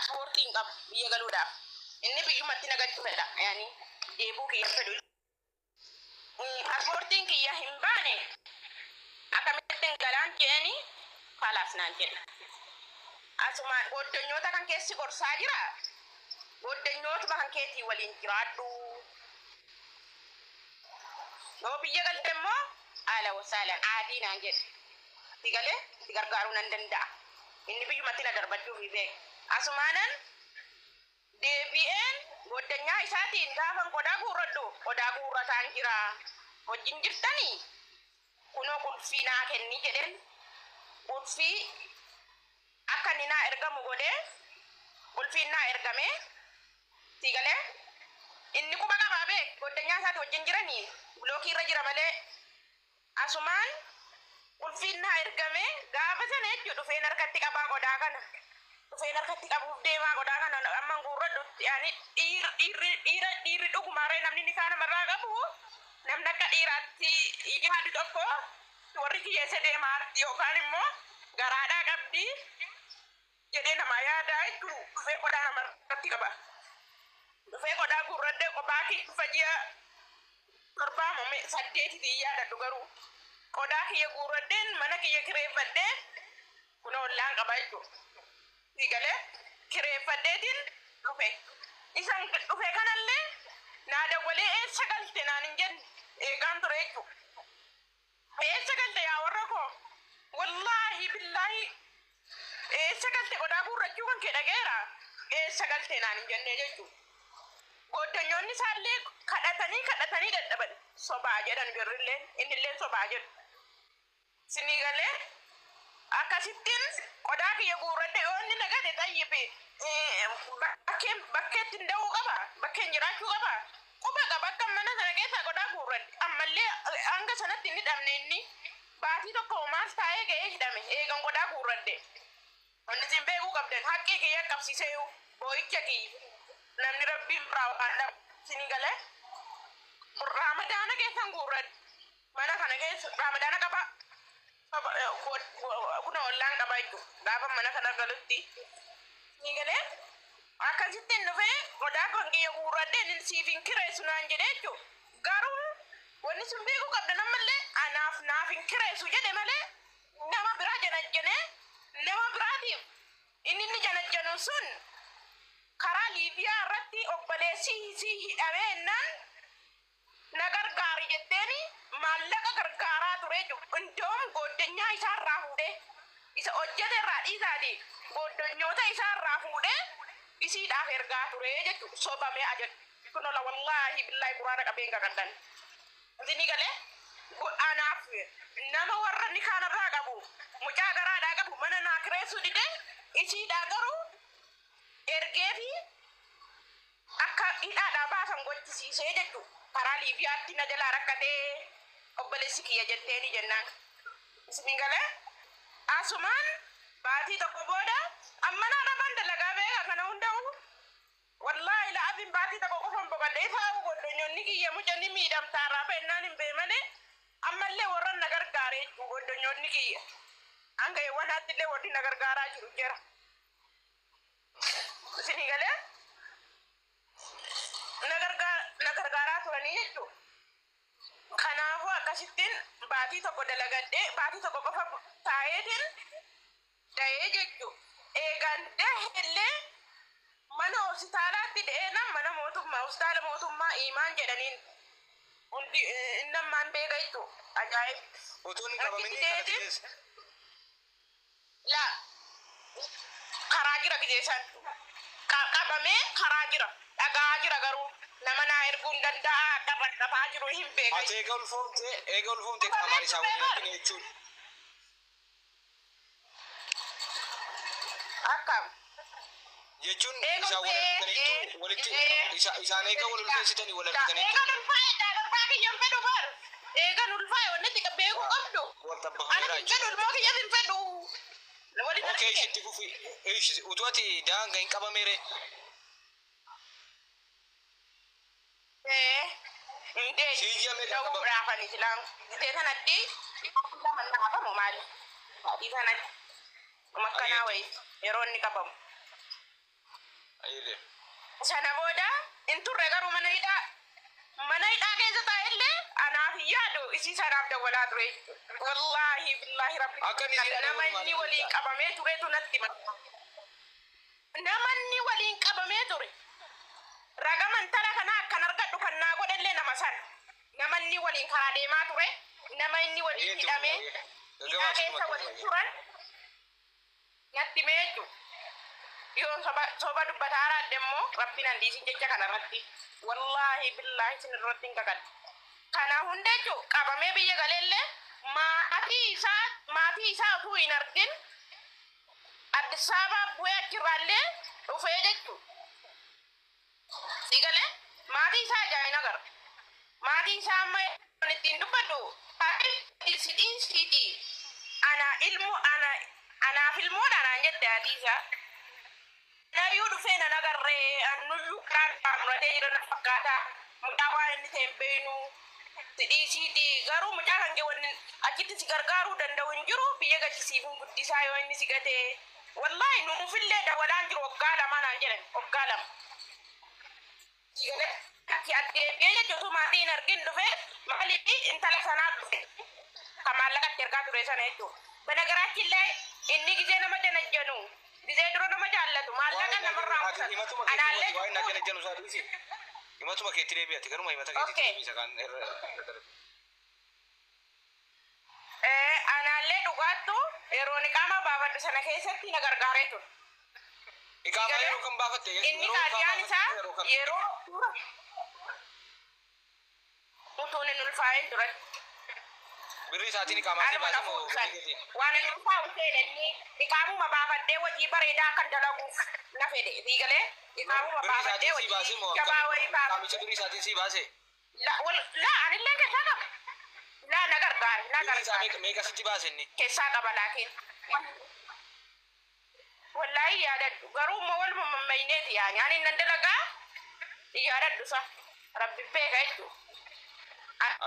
paaspoortiin qabu biyya galuudhaaf. Inni biyyumatti nagachuu fedha. Yaani deebuu kiyya fedhu. Paaspoortiin kiyya hin baane akkamittiin galaan jedhanii faalaas naan jedha. Asuma goddanyoota kan keessi gorsaa jira. Goddanyootuma kan keetii waliin jiraadhu. Yoo biyya galte immoo haala wasaalaan aadii naan jedha. Itti galee itti gargaaruu nan danda'a. Inni biyyumatti na darbachuuf beeku. Asumaanan deebi'een goddanyaa isaatiin gaafan qodaa guurradhu. Qodaa guurrataan jira. Wajjin jirtanii kunoo qulfii naa kenni jedhen qulfii akka inni naa ergamu godhee qulfiin naa ergamee itti galee inni quba qabaa beek goddanyaa isaati wajjin jiranii bilookii irra jira malee asumaan qulfiin naa ergamee gaafa sana jechuudha dhufeen harkatti qabaa qodaa kana dhufeen harkatti qabuuf deemaa qodaa kana amman guurradhutti yaani dhiirri dhugumaaree namni ni kaan namarraa qabu namni akka dhiiraatti yaadu tokko warri kiyyeessa deemaa yookaan immoo garaadhaa qabdi jedhee nama yaadaa jechuun dhufee qodaa namarratti qaba. Dhufee qodaa guurradhee qophaa kiyya dhufa ji'a torbaa moo 8 yaadadhu garuu qodaa kiyya guurradheen mana kiyya kireeffadhee kun ollaan qaba jechuudha. Sigalee kireeffadheetiin dhufe. Isaan dhufe kanallee naa dawwalee eessa galte naan hin jenne eegaan ture jechuudha. Eessa galte yaa warra koo wallaahi billaahi eessa galte qodaa guurrachuu kan kee dhageera eessa galte naan hin jenne jechuudha. Goddanyoonni isaallee kadhatanii dadhaban sobaa jedhan jirrilleen innillee sobaa jedhu. Sinii galee akkasittiin qodaa kiyya guurradhe oonni nagade xayyibe bakkeetti hin da'uu qaba bakkeen jiraachuu qaba quba qaba akka mana sana keessaa qodaa guurradhe ammallee hanga sanatti inni dhabne inni baatii tokko maal taa'ee ga'ee hidhame eegan qodaa guurradhe wanni isin beekuu qabdan haqqii kiyya qabsiisee boo'icha kiyya namni rabbiin biraa waan dhabu sinii galee ramadaana keessan guurradhe mana kana keessa ramadaana qaba kuna ollaan qaba jechuudha gaafa mana kana galutti sinii galee akkasittiin dhufee qodaa kan kiyya guurradheen siif hin kireessu naan jedhe jechuudha garuu wanni sun beekuu qabdan ammallee naaf hin kireessu jedhe malee nama biraa janajjanee nama biraatiif inni janajjanu sun karaa Liibiyaa irratti obboleessi isii hidhamee ennaan na gargaari jetteeni maallaqa gargaaraa ture jechuudha. Indoom goddanyaa isaarraa fuudhee isa hojjete irraa dhiisaati goddanyoota isaarraa fuudhee isiidhaaf ergaa ture jechuudha. Sobamee ajaju kun ola wallaahi billaahi quraana qabeen qaqaddan. Isinii galee anaaf nama warra ni kaanarraa qabu mucaa garaadhaa qabu mana naa kireessuu dide isiidhaa garuu ergee fi akka hidhaadhaa baasan gochisiisee jechuudha. Karaa Liibiyaatti na jalaa rakkatee obboleessi kiyya jetteeni jennaan. Isinii galee asumaan baatii tokko booda ammanaa dhaban dalagaa beeka kana hunda'u wallaahi la'aafin baatii tokko qofan boqadhee taa'u goddanyoonni kiyya mucanni miidhamtaarraa fe'ennaan hin beemane ammallee warra na gargaaree goddanyoonni kiyya hanga eewwanaatti illee warri na gargaaraa jiru jira. Isinii galee na gargaaraa turanii jechuudha. Kanaafuu akkasittiin baatii tokko dalagadhee baatii tokko qofa taa'eetiin da'ee jechuudha. Eegaan da'ellee mana hospitaalaatti da'eenan mana mootummaa hospitaala mootummaa imaan jedhaniin hundi innammaan beeka jechuudha. Ajaa'ib. Utuun qabamanii kana keessa. La karaa jira gideessan qabamee karaa jira dhagaa jira garuu nama naa erguun danda'a akka rakkataa jiru hin beeka. Ati eega ulfoomte qaamaan isaa waliin jechuudha. Akkam. Jechuun walitti isaan eega wal ulfeessitanii wal argitanii. Eega ulfaa'e darbaa kiyyan fedhu bar. Eega ulfaa'e wanti beeku qabdu. Wal tabbafameera jechuudha. Ani ulmoo kiyyan hin fedhu. Okay, ishitti fufi utuu ati daanga hin qabameere. Siyya meeqa qabame? Raafani silaan. Itee sanatti lama naafamu maali? Adii sanatti makkanaa wayi yeroo inni qabamu. Ayile. Sana booda in turre garuu mana hidhaa keessa taa'ellee anaaf yaadu isii sanaaf dawwalaa ture. Wallaahi billaahi rabbi. Nama inni waliin qabamee turetu natti hima. Nama inni waliin qabamee ture. Ragaman tara kana akkan argadhu kan naa godhellee nama sana. Nama inni waliin karaa deemaa ture. Nama inni waliin hidhamee hidhaa keessa waliin turan natti meechu. Yoo soba dubbataa raadde immoo rabbiin handiisin jecha kanarratti wallaahi billaahi isin irratti hin kakadhu. Kana hunda jechuun qabamee biyya galeellee maatii isaa utuu hin argin Addis Ababaa bu'ee achirraallee dhufee jechuudha. Sigalee maatii isaa ajaa'in agarra. Maatii isaa amma ittiin dubbadhu sitii anaaf ilmoodhaan jette haati isaa. Nayyuu dhufee nan agarree annuyyuu karaan muratee jira na fakkaata. Mucaa waan inni ta'e hin beeknu. Sidhiisiitii garuu mucaa kan keewwanni achitti si gargaaruu danda'u hin jiru biyya galchisiifuun guddisaa yoo inni si gatee. Wallaahi nuufillee dawalaan jiru waggaa lama naan jedhan waggaa lama. Ati addeebi'ee jechuutu maatiin argin dhufe maaliif intala sanaa dhufe kan maallaqatti ergaa ture sana jechuudha. Banagaraachillee inni gizee nama janajjanu gizee dura nama jaallatu maallaqa namarraa kutan. Anaallee waan na janajjanu saa duusi. Himatuma keetti deebi'ate garuma himata keetti deebisa kan anaallee dhugaattu yeroo niqaama baafadhu sana keessatti na gargaaree ture. Niqaama yeroo kan baafatte inni kaadiyaan isaa yeroo utuun hin ulfaa'in duratti. Birri isaatiin niqaamaa si baase moo waan hin ulfaa'u ta'e inni niqaamuma baafadhee hojii bareedaa kan dalaguuf na fedhe fiigalee niqaamuma baafadhee hojii gabaa wayii niqaamicha birri isaatiin si baase. La anillee keessaa qaba. La na gargaare na gargaare. Meeqa sitti baase inni? Keessaa qaba laakiin. Wallahi yaadadhu garuu immoo waluma mammayneeti yaani ani nan dalagaa yaadadhu sa rabbi beeka jechuudha.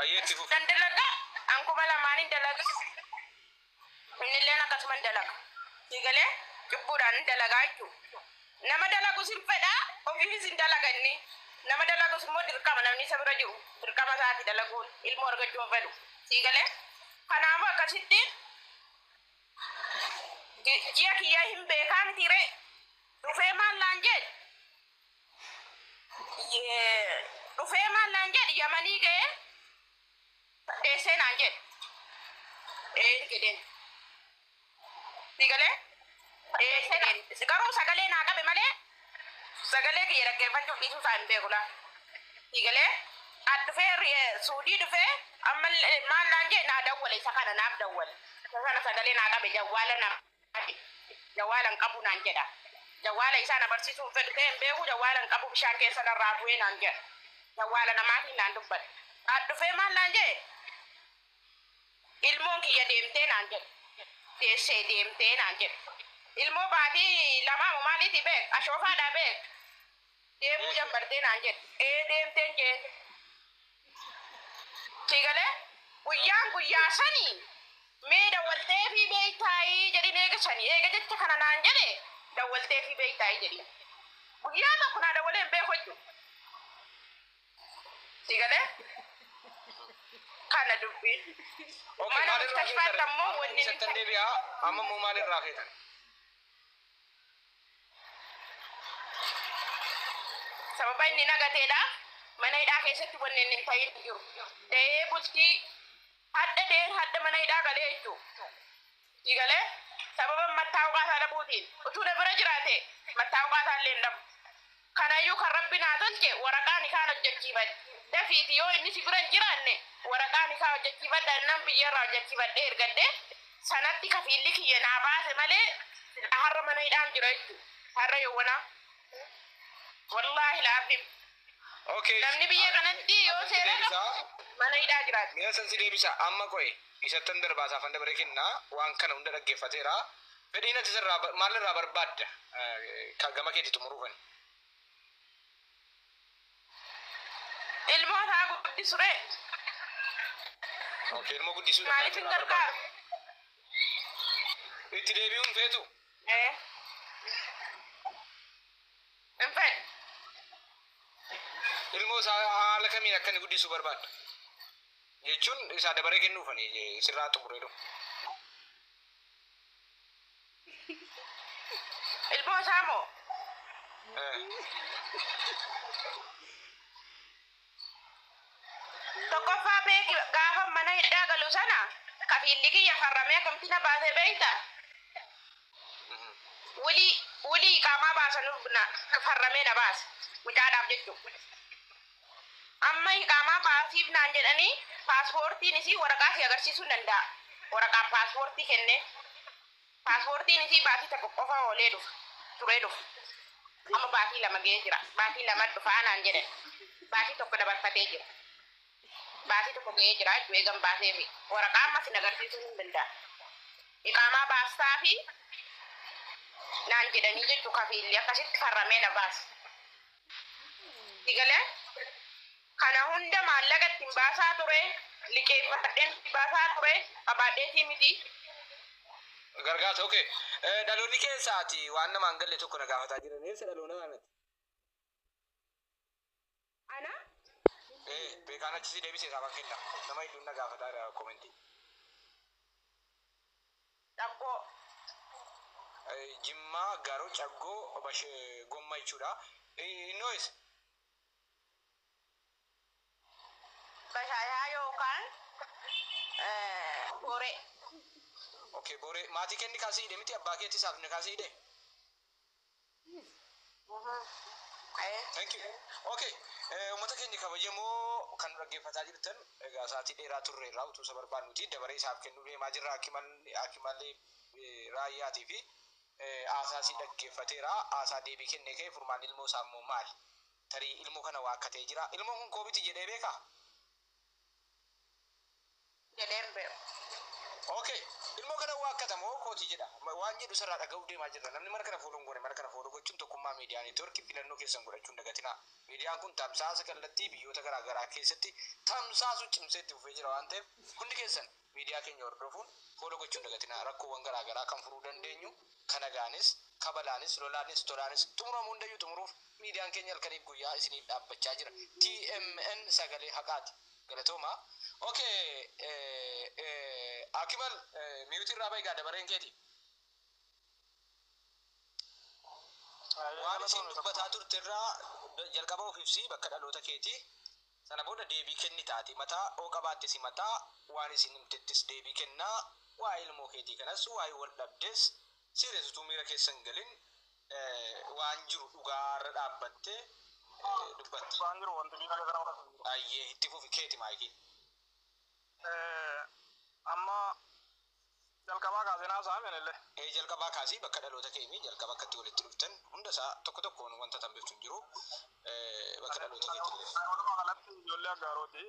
Ayyeetti fufu. Nan dalagaa ankuma lamaanin dalagaa innilleen akkasuman dalaga sigalee cubbuudhaan dalagaa jechuudha. Nama dalagu sin fedhaa ofiifis hin dalaganni nama dalagus immoo dirqama namni isa bira jiru dirqama isaati dalaguun ilmoo argachuu fedhu sigalee kanaafuu akkasitti ji'a kiyyaa hin beekaa mitire dhufee maallaan jedhe yamanii ga'ee deessee naan jedhe jedheen sigalee deessee garuu sagalee naa qabe malee sagalee kiyya dhaggeeffachuuf dhiisuu isaa hin beeku laa sigalee dhufee suudii dhufee amma maallaan jedhe naa dawwale isa kana naaf dawwale sana sagalee naa qabe jawaalan qabu naan jedha. Jawaala isaa na barsiisuun fedhu ta'e hin beeku jawaalan qabu bishaan keessa narraa bu'ee naan jedha. Jawaala namaatiin naan dubbate. Dhufee maallaan jedhe ilmoon kiyya deemtee naan jedhe. Deessee deemtee naan jedhe. Ilmoo baatii lamaa maaliiti beek ashoofaadhaa beek. Deemuu jambartee naan jedhe. Deemteen jee. Sigalee guyyaa sanii. Mee dawwaltee fi beeytaayii jedhin eegasanii eega jecha kana naan jedhe dawwaltee fi beeytaayii jedhin guyyaa tokko naa dawwalee hin beeku jechuudha. Sigalee kana dubbiin mana mustashfaatti ammoo wanni isatti deebi'aa amma moo maalirraa feetan? Sababa inni nagateedhaaf mana hidhaa keessatti wanni inni hin ta'in jiru da'ee bultii hadda mana hidhaa galee jechuudha. Sigalee sababa mattaawqaa isaa dhabuutiin utuu na bira jiraate mattaawqaa isaa illee hin dhabu. Kanayyuu kan rabbi naa tolche waraqaan isaa hojjechiifadhe. Dafiiti yoo inni si bira hin jiraanne waraqaan isaa hojjechiifadha nan biyyarraa hojjechiifadhee ergadhee sanatti kafiilli kiyya naa baase malee har'a mana hidhaan jira jechuudha. Har'a yawwanaa. Wallaahi laafim. Namni biyya kanatti yoo seera mana hidhaa jiraate. Mi'a sansi deebisa amma qo'e isattan darbaasaaf handa bare kennaa waan kana hunda dhaggeeffateera. Fedhiin ati sirraa maalirraa barbaadda gama keetti xumuruufani. Ilmoo isaa guddisure. Ilmoo guddisuu maaliif hin gargaaru? Itti deebi'uun feetu? Hin ilmoo isaa haala kamiin akka inni guddisuu barbaadda? Jechuun isaa dabaree kennuufani sirraa xumuree dhufu. Ilmoo isaa moo? Tokkoffaa beeki gaafa mana hidhaa galu sana kafiilli kiyya farramee akkamitti na baasee beekta? Wulii qaamaa baasanuuf farramee na baase mucaadhaaf jechuudha. Amma qaamaa baasiif naan jedhanii paaspoortiin isii waraqaa si agarsiisuu danda'a. Waraqaan paaspoortii kennee paaspoortiin isii baatii tokko qofa oolee dhufa turee dhufa. Amma baatii lama ga'ee jira. Baatii lama dhufaa naan jedhan. Baatii tokko dabarfatee jira. Baatii tokko ga'ee jira jechuudha eegan baasee fi waraqaa amma si agarsiisuu hin danda'a. Iqaamaa baastaa fi naan jedhanii jechuu kafiilli akkasitti farramee na baase. Digalee kana hunda maallaqa ittiin baasaa ture liqeeffadheen baasaa ture qabaadheetii miti. Gargaarsa okay. Dhaloonni keessaati waan namaan galle tokko na gaafataa jiran eessa dhaloona kanatti? Ana? Beekaan achisi deebisee isaa kenna. Nama hedduun na gaafataa jira komentii. Dhaggoo. Jimmaa Garoo Caggoo Bashee Gomma jechuudha. Innois. Bashaayaa yookaan Boree. Okay, Boree maatii kenni kaasii hidhe miti abbaa keetti isaaf ni kaasii hidhe. Thank you. Okay. Uummata keenya kabajamoo kan dhaggeeffataa jirtan egaa sa'aatii dheeraa turre irraa utuu isa barbaannuti dabaree isaaf kennuu deemaa jirra hakimallee raayyaatii fi aasaasii dhaggeeffateera aasaa deebii kennee ka'e furmaan ilmoo isaa immoo maali? Tarii ilmoo kana waakkatee jira. Ilmoon kun koobiti jedhee beekaa? Jedheen beeku. Okay. Ilmoo kana waakkatamoo kooti jedha. Waan jedhu sarara dhaga'uu deemaa jirra. Namni mana kana fuudhuun goone mana kana fuudhuu gochuun tokkummaa miidiyaa neetwoorkii filannoo keessan godhachuun dagatinaa. Miidiyaan kun tamsaasa kallattii biyyoota garaa garaa keessatti tamsaasu cimsee itti fufee jira waan ta'eef hundi keessan miidiyaa keenya hordofuun fuudhuu gochuun dagatinaa. Rakkoowwan garaa garaa kan furuu dandeenyu kana gaanis kabalaanis lolaanis tolaanis xumuramuu hundayyuu xumuruuf miidiyaan keenya halkaniif guyyaa isiniif dhaabbachaa jira. TMN sagalee haqaati. Galatooma. Okay. Akimal miyuutii irraa baay'ee dabareen keeti. Waan isin dubbataa turte irraa jalqaba ofiifsi bakka dhaloota keeti. Sana booda deebii kenni taati. Mataa oo qabaatte si mataa waan isin himtettis deebii kennaa. Waa ilmoo keetii kanas waa wal dhabdes sireessituu miira keessan galin waan jiru dhugaarra dhaabbattee dubbatte. Waan jiru wanti miidhaga gara godhatu. Ayyee itti fufi keeti maayikii. Amma jalqabaa kaasee naa saamenillee. Jalqabaa kaasii bakka dhaloota keemii jalqaba akkatti walitti dhuftan hunda isaa tokko tokkoon wanta tambiftu jiru bakka dhaloota keetillee. Walumaa galatti ijoollee aggaarooti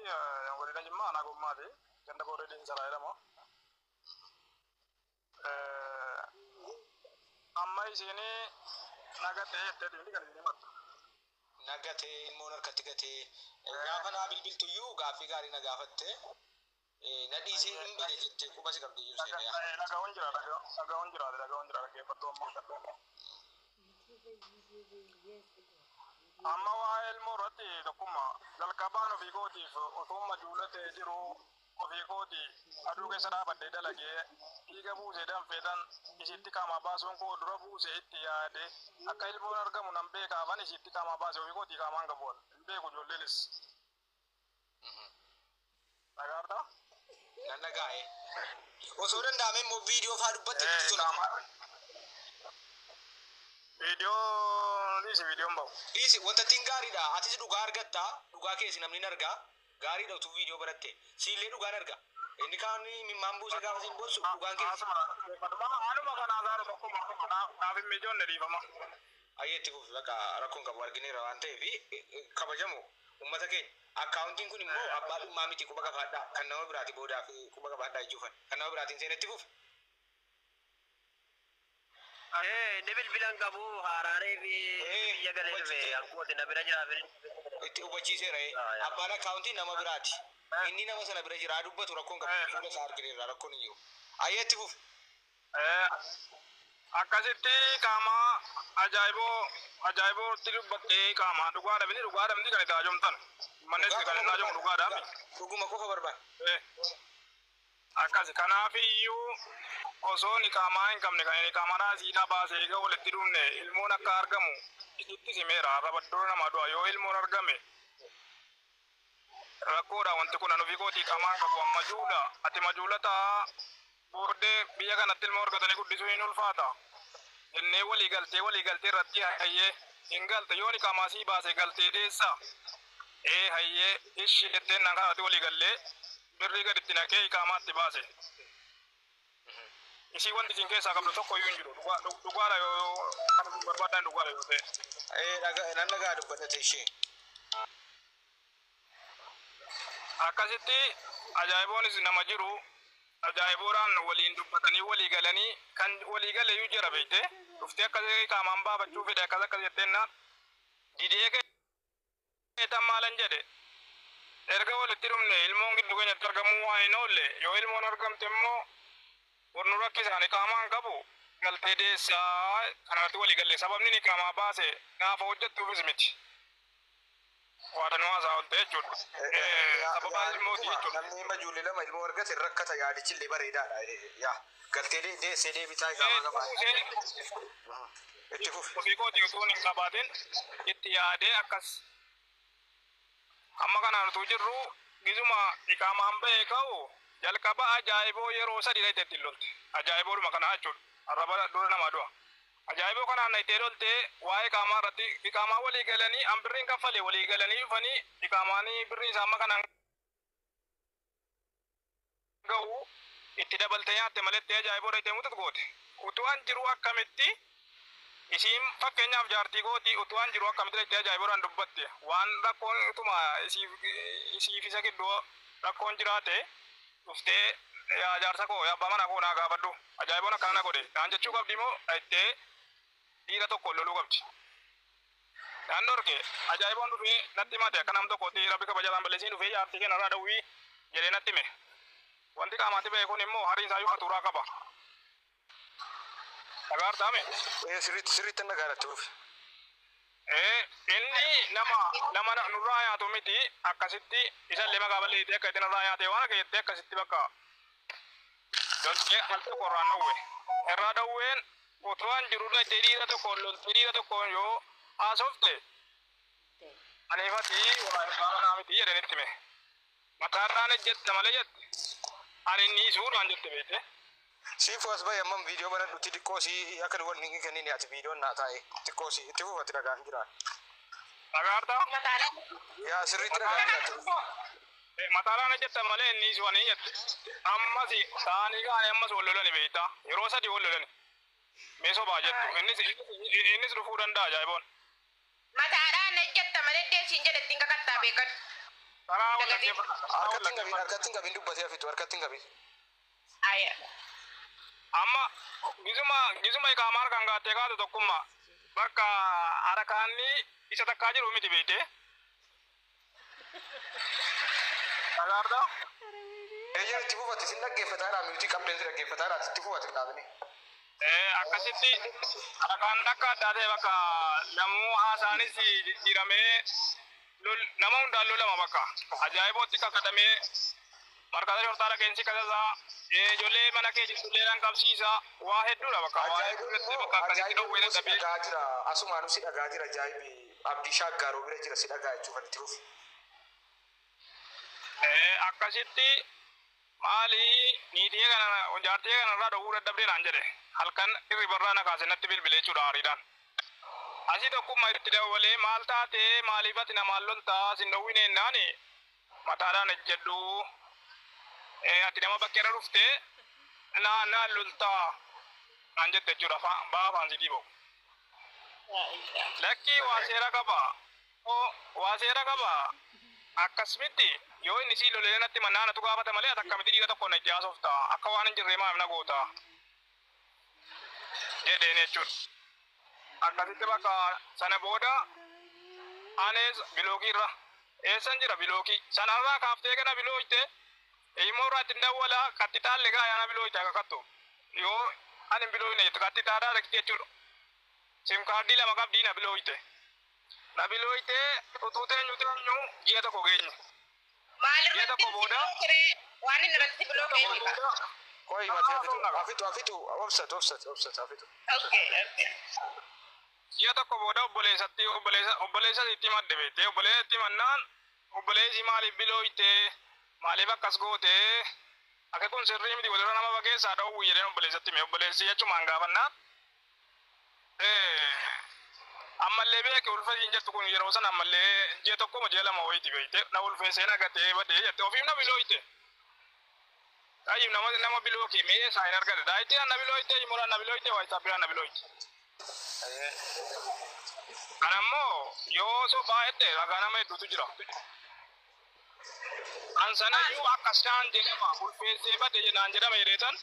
godina Jimmaa anaa gommaati ganda booree Diinsaraa jedhama. Amma isinii nagatee heddeetiin kan inni himattu. Nagatee ilmoon harkatti gatee gaafa naa bilbiltuyyuu gaaffii gaarii na gaafatte. Nadhiisee hin bade jettee quba si qabdee jiru seenaa. Dhagahuun jira dhaggeeffattuu ammoo. Amma waa'ee ilmoo irratti tokkummaa jalqabaan ofii kootiif osoo majuulatee jiru ofii kooti aduu keessa dhaabadhee dalagee dhiiga buusee danfeetan isitti qaamaa baasuun koo dura buusee itti yaade akka ilmoon argamu nan beekaafan isitti qaamaa baasee ofii kootii qaamaan qabuun hin beeku ijoolleenis. Dhagaartaa? Nan dhagaa'e. Osoo danda'ame immoo viidiyoo fa'aa dubbatte bitu Viidiyoon bahu. Dhiisi wanta ittiin gaariidha. Atis dhugaa argatta. Dhugaa keessi namni hin argaa. Gaariidha utuu viidiyoo baratte. Siillee dhugaan arga. Inni kaan mimmaan buuse gaafa siin boonsu dhugaan keessi. Haaluma kanaa gaara tokko naaf hin mijoonne dhiifama. Ayyeetti kufi bakka rakkoon qabu argineera waan ta'eef kabajamu uummata keenya. Akkaawuntiin kun immoo abbaa dhimmaa miti quba qabaadhaa. Kan nama biraati boodaa fi quba qabaadhaa jechuufan. Kan nama biraatiin seenetti fufi. Debil bilang kamu harare fi biyya galee dhufe akkuma na bira jira itti hubachiiseera abbaan akkaawuntii nama biraati inni nama sana bira jira dubbatu rakkoon qabu fuula isaa argineerra rakkoon hin jiru ayyeetti fufi akkasitti qaama ajaa'ibooti dubbattee qaama dhugaadhamni kan itti ajajamtan manni itti kan inni ajajamu dhugaadhaami. Dhuguma qofa barbaada. Akkas kanaaf iyyuu osoo ni qaamaa hin qabne kan inni qaamaa siidhaa baasee egaa walitti dhufne ilmoon akka argamu itti simeera rabaddoo nama du'a yoo ilmoon argame rakkoodha wanti kun anufi kooti qaamaan qabu amma juudha ati majuula ta'a booddee biyya kanatti ilmoo argatanii guddisuu hin ulfaata innee waliigaltee irratti hayyee hin galte yoo ni qaamaa sii baase galtee deessa hayyee ishii jetteen nan kanatti waliigallee birrii gaditti naqee qaamaatti baase. Isii wanti isin keessaa qabdu tokko iyyuu hin jiru. Dhugaadha yoo kan barbaadan dhugaadha yoo ta'e. Nan dhagaa dubbadhate ishee. Akkasitti ajaa'iboonis nama jiru. Ajaa'iboodhaan waliin dubbatanii walii galanii kan walii gale iyyuu jira beekte. Dhuftee akkasii qaamaan baafachuu fedhe akkas jetteennaan didee keetan maalan jedhe. Erga walitti dhumne ilmoon giddu keenyatti argamuu waa hin oolle yoo ilmoon argamte immoo warnu rakkisaani qaamaan qabu galtee deessaa kanarratti walii galle sababni ni qaamaa baase gaafa hojjettuufis miti. Waadanuu haasaa oolte jechuudha. Sababa ilmooti jechuudha. Namni majuulli lama ilmoo argate rakkata yaadichillee bareedaadha. Yaa galtee deessee deebisaa qaamaa qabaa. Itti fufi. Ofii kooti utuun hin qabaatin itti yaadee akkas. Amma kanaan utuu jirru gizuma iqaamaan bahee ka'u jalqaba ajaa'iboo yeroo sadii dha itti lolte. Ajaa'iboodhuma kana jechuudha. Arraba dura nama du'a. Ajaa'iboo kanaan na itti lolte waa'ee qaamaa irratti iqaamaa walii galanii ambirriin kaffalee walii galanii dhufanii iqaamaanii birrii isaa amma kanaan ga'u itti dabaltee nyaatte maletti ajaa'iboo dha itti mututu goote. Utuwaan jiru akkamitti isiin fakkeenyaaf jaartii kooti utuwaan jiru akkamitti itti ajaa'iboodhaan dubbatte waan rakkoon utuma isiif isa gidduu rakkoon jiraate dhuftee yaa jaarsa koo yaa abbaa manaa koo naa gaafadhu ajaa'iboon akkana na godhe naan jechuu qabdi moo ittee dhiira tokko loluu qabdi. Naan dorge ajaa'iboon dhufee natti himate akka nam tokkotti rabbi kabajataan balleessiin dhufee jaartii keenarraa dhawwii jedhee natti hime. Wanti qaamaatti ba'e kun immoo hariin isaa yuufa turaa qaba. Agartame? Sirriitti nagaaratti dhufe. Inni nama nurraa nyaatu miti akkasitti isallee maqaa balleessee akka itti nurraa nyaate waan akka jettee akkasitti bakka loltee al tokko irraa dhawwe. Irraa dhawween utuwaan jirudha itti dhiira tokkoon yoo haasofte aniifati waan miti jedhanii itti hime. Mataarraan ejjette malee jette ani inni suudhaan jette beekte. Sifu as bayi amma video mana dutti xiqqoo si akka wal ni kenni ati video na taa'e xiqqoo si itti fufatti dhagaan jira. Dhagaarta? Yaa sirriitti dhagaan jira. Mataaraan ejjette malee inni suwanii jette. Ammas taa'anii kaanii ammas wal lolani beekta. Yeroo sadii wal lolani. Mee sobaa jettu. Innis dhufuu danda'a ajaa'iboon. Mataadhaan ejjetta malee deessiin jedhettiin kakattaa beekan. Karaa wal harkatti hin qabin dubbatee hafitu harkatti hin qabin. Aya. Amma gizuma iqaamaa harkaan gaattee kaatu tokkummaa bakka harakaanni isa takkaa jiru miti beekte. Dhagaarta? Eeyyaan itti fufatti sin dhaggeeffataadhaa miutii qabdeen si dhaggeeffataadhaa itti fufatti naafni. Akkasitti harakaan akka addaa ta'e bakka namuu haasaanis jijjiiramee nama hundaan lolama bakka ajaa'ibootti kakkatamee markaata shortaadha keensi kasasaa ijoollee mana kee jirtullee nan qabsiisa waa hedduudha bakka akkasitti dhowwee dadhabee dhagaa jira asumaanuu si dhagaa jira ajaa'ibi abdii shaaggaaroo bira jira si dhagaa jechuuf itti fufu. Akkasitti maali niitii kana jaartii kanarraa dhowwuu dadhabdee naan jedhe halkan hirribarraa na kaase natti bilbilee jechuudha aariidhaan. Asii tokkummaa itti dabalee maal taatee maaliifati namaan loltaa sin dhowwineen naani mataadhaan ejjedhu ati nama bakkeerra dhuftee naan loltaa naan jette jechuudha baa faansitii ba'u. Lakkii waa seera qaba akkasumatti yoo inni sii lolee natti mannaa natu gaafata malee ati akkamitti dhiira tokko na itti haasofta akka waan hin jirree maaf na goota jedheen jechuudha. Akkasitti bakka sana booda anees bilookiirra eessan jira bilookii sanarraa kaaftee kana bilooyte immoo irraa ittiin dawwala kattitaallee gaa yaana bilooyte akka kattu yoo ani bilooyne tukatti taadaa rakkitii jechuudha. Sim kaardii lama qabdii na bilooyte. Na bilooyte utuutee nyuteenyu ji'a tokko geenye. Maalirratti bilooke waan inni irratti bilooke eenyudha? Koi mati afitu offset afitu. Okay. Ji'a tokko booda obboleessa itti madde beekte obboleessa itti mannaan obboleessi maaliif bilooyte maaliif akkas goote akka kun sirrii miti walirra nama fageessaa dha'uu jedheen obboleessatti mee obboleessi jechumaan gaafannaan ammallee beeke ulfeessiin jettu kun yeroo san ammallee ji'a tokkoma ji'a lama wayiiti beekte na ulfeessee nagatee badee jette ofiif na bilooyte taayim nama bilooke mee saa hin argate daayittii na bilooyte imuraan na bilooyte waayitaappiraan na bilooyte kanammoo yoo so baay'ette ragaa nama hedduutu jira ansanayyuu akkasaan jedhama ulfeessee badee jedhaan jedhama jedheetan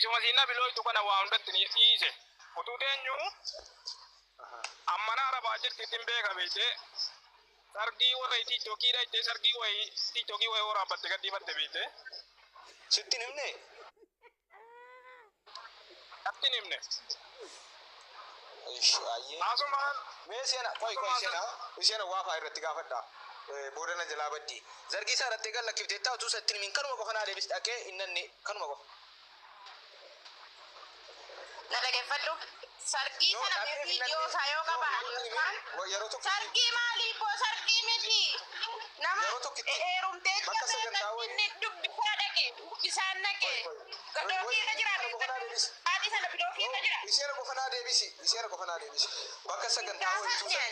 isuma siinna bilooytu kana waa hundatti ni dhiise utuu teenyuu ammana arabaa jirtittiin beeka beekte sargii warra tiktokii dhayte sargii wayi tiktokii wayi waraabbatte gadhiifatte beekte Sittin himne? attin himne Ayyee. asumaan Mee siena waa irratti gaafadha. Boodana jalaa baddi. Zargii isaa irratti eegan lakkifte ta'u utuu sittin himin kanuma qofa naa deebis dhaqee innanni kanuma qofa. Na dhaggeeffadhu. Sargii kana mee viidiyoo isaa yoo qabaatu sargii maalii boo sargii miti nama heerumtee inni dubbisaa dhaqe dubbisaan dhaqe gadoofi irra jira haati sana bidoofi irra jira. Isheen qofa naa deebisi. Bakka sagantaa wayii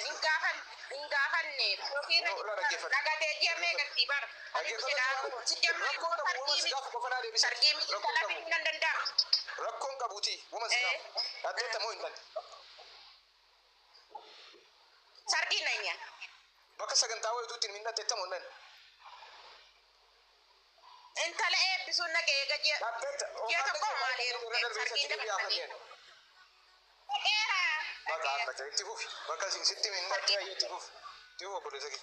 hin gaafanne bidoofi irra jira nagatee ji'a meeqatti bara. Sargii miti dalabii nan danda'a. Rakkoon qabuuti wama sigaaf addeetta moo hin danne. Sargii nanya. Bakka sagantaa wayituutti hin addeetta moo hin danne. Intala eebbisuun nagee gajee. Ji'a tokko maal heerumte sargii dabalatanii. Bakka akka itti fufi bakka sitti hin addeetta itti fufi. Tii obboleessa kee.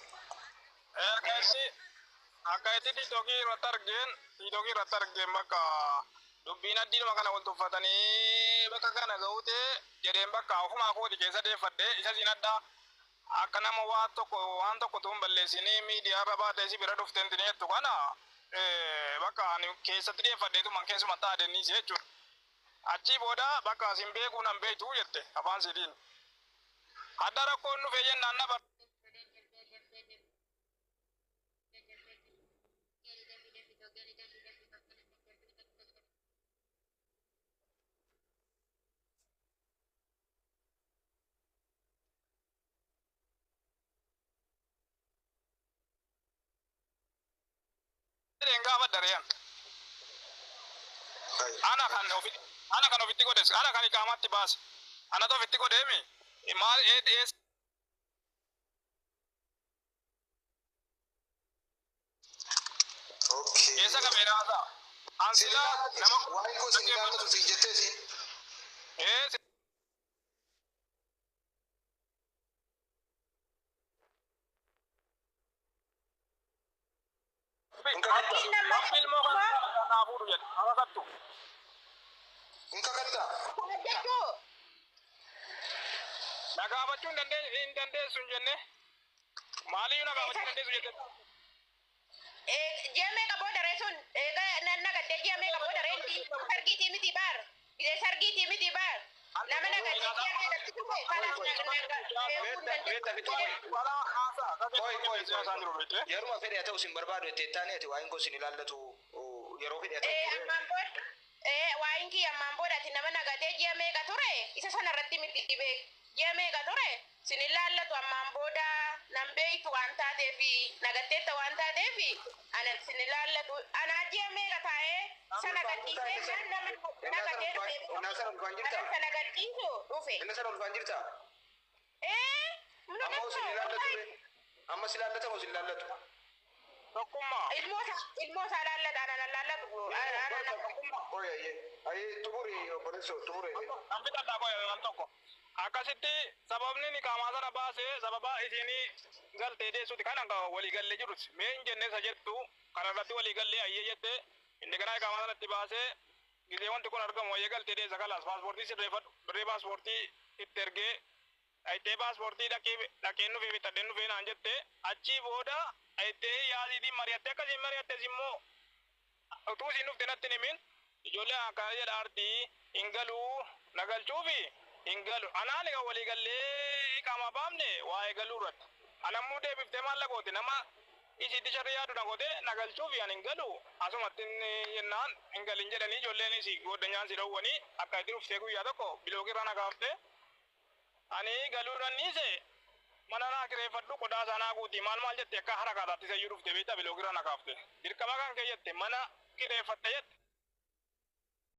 Akka itti tiktokii irratti argeen bakka dubbiin addiidhuma kana wal tuffatanii bakka kana ga'ute jedheen bakka ofumaa kooti keessa deeffadhe isa siin adda akka nama waan tokko tuun balleessinii miidiyaa irra baatee si bira dhufteen jettu kana bakka ani keessatti deeffadheetuman keessuma taa'adenniisi jechuudha. Achii booda bakka sin beekuu nan beektuu jette afaan sidiin. Adda rakkoon dhufee jennaan na bar. Gaafa dareen ana kan ofitti godhes ana kan ikaamatti baase anatu ofitti godheemi maal ees eessa qabeeraasa ansila nama waa'ee koo sin ilaallatu siin jettee siin. Nagaafachuun hin dandeessu hin jenne maaliyyuu nagaafachuu dandeessu jette. Ji'a meeqa booda reessuun nagaddee ji'a meeqa booda reetti sargiitii miti baar sargiitii miti baar nama nagaddee ji'a meeqatti dhufe yeruma fedhe haa ta'u sin barbaadu jettee taane ati waa'een koo sin ilaallatu yeroo fedhe haa ta'u. Waa'een kiyya ammaan boodaati nama nagatee ji'a meeqa ture isa sanarratti miti dhibee ji'a meeqa ture sin ilaallatu ammaan booda nan beektu waan taateefi nagatteetta waan taateefi ana sin ilaallatu anaa ji'a meeqa taa'ee sana gadhiisee nama nagatee dhufe sana gadhiisu dhufe. Inni sana ulfaan jirta? Amma si ilaallata moo si ilaallatu? Tokkummaa. Ilmoo isaa laallata ana laallatu. Ayyee xumuri obboleessoo xumuri. An fixadhaa qoya tokko. Akkasitti sababni ni qaamaa sana baasee sababa isinii galtee deessuuti kan walii gallee jirus mee hin jenne isa jettu kanarratti walii gallee ayyee jette inni kanaa qaamaa sanatti baasee gizee wanti kun argamu wayya galtee deessa kalaas paaspoortii sirreeffadhu birrii paaspoortii itti ergee ayitee paaspoortii dhaqeen dhufee bitadheen dhufee naan jette achii booda ayitee yaasiitiin mari'attee akkasiin mari'attes immoo utuu isiin dhufte natti himin ijoollee akkana jedha artii hin galuu nagalchuufi hin galu anaan egaa walii gallee qaama baafne waa'ee galuu irratti anammuu deebiftee maallaqa nama isitti sharri yaadu na goote nagalchuufi ani hin galu asumatti jennaan hin galin jedhanii ijoolleenis gooddanyaan si dhowwanii akka itti dhuftee guyyaa tokko biloogirra na kaafte ani galuudhaan niise mana naa kireeffadhu qodaa sanaa guutii maal jette akka harakaataatti sayyuu dhufte beektaa biloogirra na kaafte dirqama kan keeyyette mana kireeffatte jette